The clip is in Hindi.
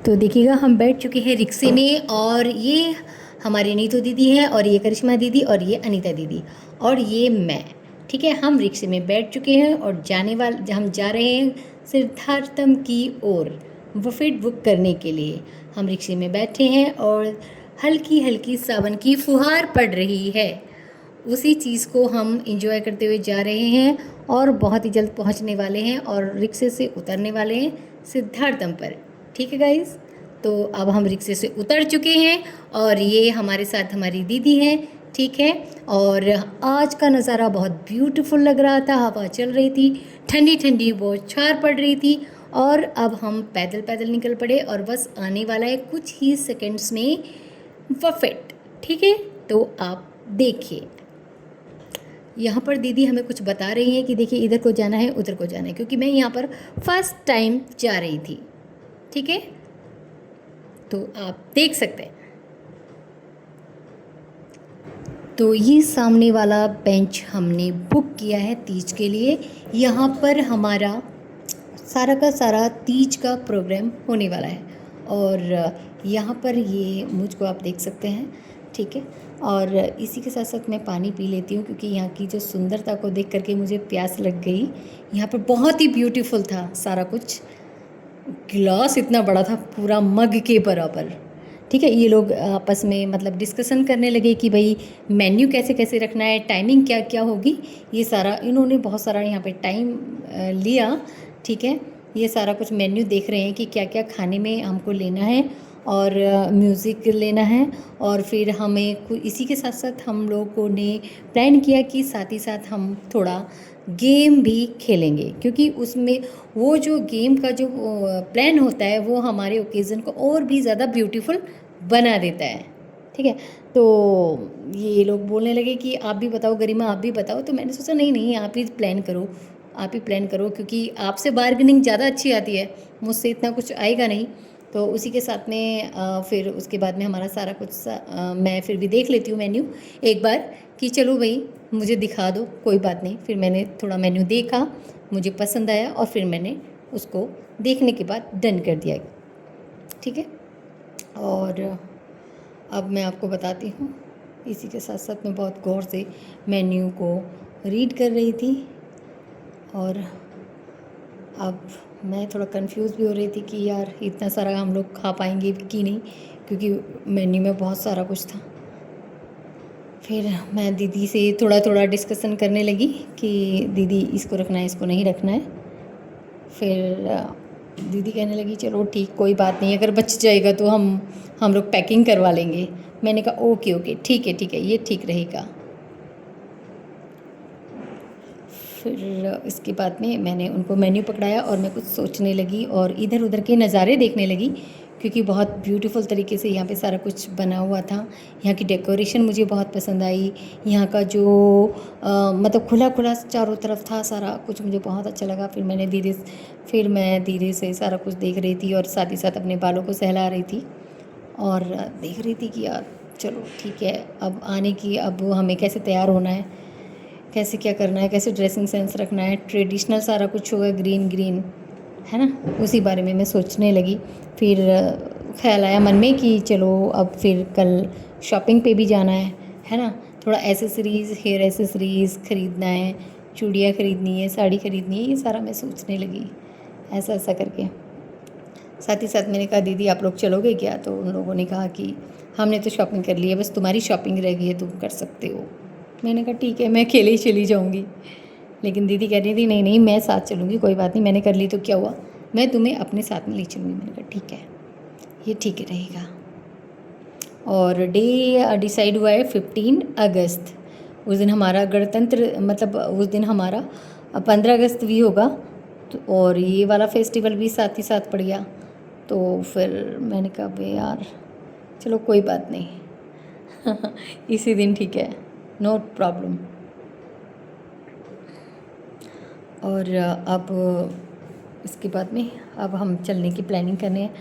तो देखिएगा हम बैठ चुके हैं रिक्शे में और ये हमारी नीतू दीदी है और ये करिश्मा दीदी और ये अनीता दीदी और ये मैं। ठीक है, हम रिक्शे में बैठ चुके हैं और हम जा रहे हैं सिद्धार्थम की ओर बुफेट बुक करने के लिए। हम रिक्शे में बैठे हैं और हल्की हल्की सावन की फुहार पड़ रही है। उसी चीज़ को हम इंजॉय करते हुए जा रहे हैं और बहुत ही जल्द पहुंचने वाले हैं और रिक्शे से उतरने वाले हैं सिद्धार्थम पर। ठीक है गाइस, तो अब हम रिक्शे से उतर चुके हैं और ये हमारे साथ हमारी दीदी हैं। ठीक है, और आज का नज़ारा बहुत ब्यूटीफुल लग रहा था, हवा चल रही थी, ठंडी ठंडी बौछार पड़ रही थी और अब हम पैदल पैदल निकल पड़े और बस आने वाला है कुछ ही सेकंड्स में बुफेट। ठीक है, तो आप देखिए यहाँ पर दीदी हमें कुछ बता रही हैं कि देखिए इधर को जाना है उधर को जाना है, क्योंकि मैं यहाँ पर फर्स्ट टाइम जा रही थी। ठीक है, तो आप देख सकते हैं। तो ये सामने वाला बेंच हमने बुक किया है तीज के लिए। यहाँ पर हमारा सारा का सारा तीज का प्रोग्राम होने वाला है और यहाँ पर ये मुझको आप देख सकते हैं। ठीक है, और इसी के साथ साथ मैं पानी पी लेती हूँ क्योंकि यहाँ की जो सुंदरता को देख करके मुझे प्यास लग गई। यहाँ पर बहुत ही ब्यूटीफुल था सारा कुछ, गिलास इतना बड़ा था, पूरा मग के बराबर। ठीक है, ये लोग आपस में मतलब डिस्कशन करने लगे कि भाई मेन्यू कैसे कैसे रखना है, टाइमिंग क्या क्या होगी, ये सारा इन्होंने बहुत सारा यहाँ पे टाइम लिया। ठीक है, ये सारा कुछ मेन्यू देख रहे हैं कि क्या क्या खाने में हमको लेना है और म्यूज़िक लेना है और फिर हमें इसी के साथ साथ हम लोगों ने प्लान किया कि साथ ही साथ हम थोड़ा गेम भी खेलेंगे, क्योंकि उसमें वो जो गेम का जो प्लान होता है वो हमारे ओकेज़न को और भी ज़्यादा ब्यूटीफुल बना देता है। ठीक है, तो ये लोग बोलने लगे कि आप भी बताओ गरिमा, आप भी बताओ। तो मैंने सोचा नहीं नहीं, आप ही प्लान करो, आप ही प्लान करो, क्योंकि आपसे बार्गेनिंग ज़्यादा अच्छी आती है, मुझसे इतना कुछ आएगा नहीं। तो उसी के साथ में फिर उसके बाद में हमारा सारा कुछ मैं फिर भी देख लेती हूँ मेन्यू एक बार कि चलो भाई मुझे दिखा दो, कोई बात नहीं। फिर मैंने थोड़ा मेन्यू देखा, मुझे पसंद आया और फिर मैंने उसको देखने के बाद डन कर दिया। ठीक है, और अब मैं आपको बताती हूँ। इसी के साथ साथ मैं बहुत गौर से मेन्यू को रीड कर रही थी और अब मैं थोड़ा कंफ्यूज भी हो रही थी कि यार इतना सारा हम लोग खा पाएंगे कि नहीं, क्योंकि मेन्यू में बहुत सारा कुछ था। फिर मैं दीदी से थोड़ा थोड़ा डिस्कशन करने लगी कि दीदी इसको रखना है, इसको नहीं रखना है। फिर दीदी कहने लगी चलो ठीक, कोई बात नहीं, अगर बच जाएगा तो हम लोग पैकिंग करवा लेंगे। मैंने कहा ओके ओके ठीक है, ये ठीक रहेगा। फिर इसके बाद में मैंने उनको मेन्यू पकड़ाया और मैं कुछ सोचने लगी और इधर उधर के नज़ारे देखने लगी, क्योंकि बहुत ब्यूटीफुल तरीके से यहाँ पे सारा कुछ बना हुआ था। यहाँ की डेकोरेशन मुझे बहुत पसंद आई। यहाँ का जो मतलब खुला खुला चारों तरफ था सारा कुछ, मुझे बहुत अच्छा लगा। फिर मैं धीरे से सारा कुछ देख रही थी और साथ ही साथ अपने बालों को सहला रही थी और देख रही थी कि यार चलो ठीक है, अब आने की, अब हमें कैसे तैयार होना है, कैसे क्या करना है, कैसे ड्रेसिंग सेंस रखना है, ट्रेडिशनल सारा कुछ होगा, ग्रीन ग्रीन है ना, उसी बारे में मैं सोचने लगी। फिर ख्याल आया मन में कि चलो अब फिर कल शॉपिंग पे भी जाना है ना, थोड़ा एसेसरीज़, हेयर एसेसरीज़ ख़रीदना है, चूड़ियाँ ख़रीदनी है, साड़ी ख़रीदनी है, ये सारा मैं सोचने लगी ऐसा ऐसा करके। साथ ही साथ मैंने कहा दीदी आप लोग चलोगे क्या? तो उन लोगों ने कहा कि हमने तो शॉपिंग कर ली है, बस तुम्हारी शॉपिंग रह गई है, तुम कर सकते हो। मैंने कहा ठीक है, मैं अकेले ही चली जाऊँगी। लेकिन दीदी कह रही थी नहीं नहीं मैं साथ चलूँगी, कोई बात नहीं, मैंने कर ली तो क्या हुआ, मैं तुम्हें अपने साथ में ले चलूँगी। मैंने कहा ठीक है, ये ठीक रहेगा। और डे डिसाइड हुआ है 15 अगस्त। उस दिन हमारा गणतंत्र, मतलब उस दिन हमारा 15 अगस्त भी होगा, तो और ये वाला फेस्टिवल भी साथ ही साथ पड़ गया। तो फिर मैंने कहा भाई यार चलो कोई बात नहीं इसी दिन ठीक है, नो प्रॉब्लम। और अब इसके बाद में अब हम चलने की प्लानिंग करने हैं।